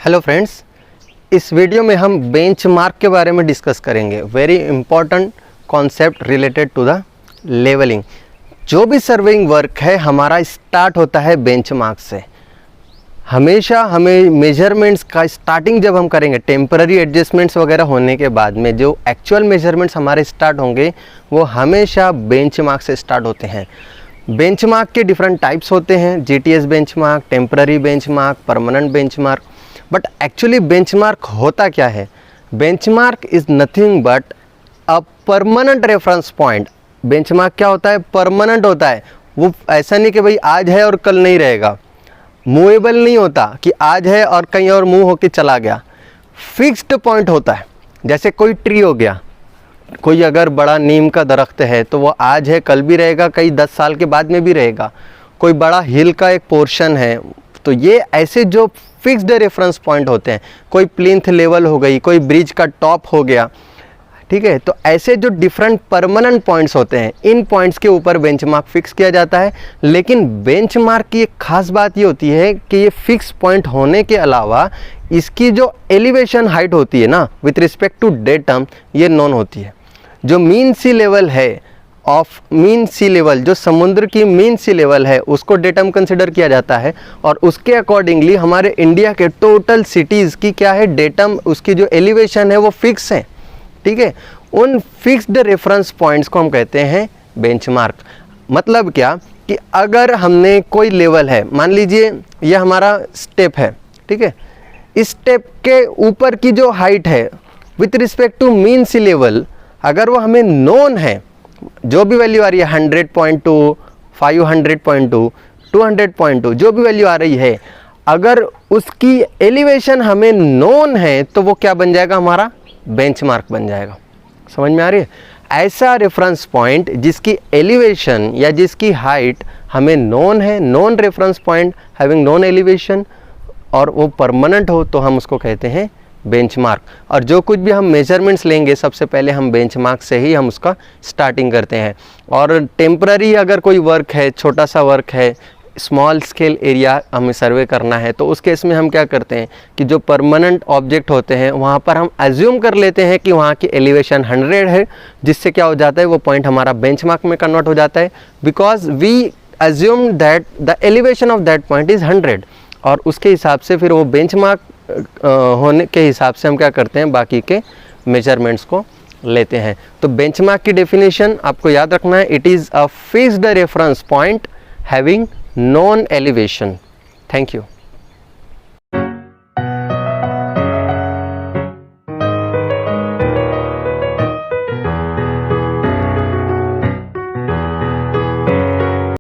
Hello friends, इस video में हम बेंचमार्क के बारे में डिस्कस करेंगे। Very important concept related to the levelling. जो भी सर्वेइंग वर्क है हमारा स्टार्ट होता है बेंचमार्क से। हमेशा हमें मेजरमेंट्स का स्टार्टिंग जब हम करेंगे, टेम्पररी एडजस्टमेंट्स वगैरह होने के बाद में जो एक्चुअल मेजरमेंट्स हमारे स्टार्ट होंगे वो हमेशा बेंचमार्क से स्टार्ट होते हैं। बेंचमार्क के डिफरेंट टाइप्स होते हैं, GTS benchmark, temporary benchmark, permanent benchmark. But actually benchmark होता क्या है? Benchmark is nothing but a permanent reference point. Benchmark क्या होता है? परमानेंट होता है। वो ऐसा नहीं कि भाई आज है और कल नहीं रहेगा। मूवेबल नहीं होता कि आज है और कहीं और मूव होके चला गया। फिक्स्ड पॉइंट होता है। जैसे कोई ट्री हो गया, कोई अगर बड़ा नीम का दरख्त है तो वो आज है, कल भी रहेगा, कई 10 साल के बाद में भी रहेगा। कोई बड़ा हिल का एक पोर्शन है, तो ये ऐसे जो फिक्स्ड रेफरेंस पॉइंट होते हैं। कोई प्लिंथ लेवल हो गई, कोई ब्रिज का टॉप हो गया, ठीक है। तो ऐसे जो डिफरेंट परमानेंट पॉइंट्स होते हैं, इन पॉइंट्स के ऊपर बेंचमार्क फिक्स किया जाता है। लेकिन बेंचमार्क की एक खास बात ये होती है कि ये फिक्स पॉइंट होने के अलावा इसकी जो एलिवेशन हाइट होती है ना, विथ रिस्पेक्ट टू डेटम, ये नॉन होती है। जो मीन सी लेवल है ऑफ मीन सी लेवल, जो समुद्र की मीन सी लेवल है, उसको डेटम कंसिडर किया जाता है। और उसके अकॉर्डिंगली हमारे इंडिया के टोटल सिटीज़ की क्या है, डेटम, उसकी जो एलिवेशन है वो फिक्स है, ठीक है। उन फिक्स्ड रेफरेंस पॉइंट्स को हम कहते हैं बेंचमार्क। मतलब क्या कि अगर हमने कोई लेवल है, मान लीजिए ये हमारा स्टेप है, ठीक है। इस स्टेप के ऊपर की जो हाइट है with respect to mean sea level, अगर वो हमें नोन है, जो भी वैल्यू आ रही है 100.2, 500.2, 200.2, जो भी वैल्यू आ रही है, अगर उसकी एलिवेशन हमें नोन है तो वो क्या बन जाएगा? हमारा बेंचमार्क बन जाएगा। समझ में आ रही है? ऐसा रेफरेंस पॉइंट जिसकी एलिवेशन या जिसकी हाइट हमें नोन है, known reference point having known elevation, और वो परमानेंट हो, तो हम उसको कहते हैं बेंचमार्क। और जो कुछ भी हम मेजरमेंट्स लेंगे सबसे पहले हम बेंचमार्क से ही हम उसका स्टार्टिंग करते हैं। और टेम्पररी अगर कोई वर्क है, छोटा सा वर्क है, स्मॉल स्केल एरिया हमें सर्वे करना है, तो उस केस में हम क्या करते हैं कि जो परमानेंट ऑब्जेक्ट होते हैं वहाँ पर हम एज्यूम कर लेते हैं कि वहाँ की एलिवेशन 100 है, जिससे क्या हो जाता है, वो पॉइंट हमारा बेंचमार्क में कन्वर्ट हो जाता है। Because we assume that the elevation of that point is 100, और उसके हिसाब से फिर वो बेंचमार्क होने के हिसाब से हम क्या करते हैं, बाकी के मेजरमेंट्स को लेते हैं। तो बेंचमार्क की डेफिनेशन आपको याद रखना है, it is a fixed reference point having known elevation. Thank you.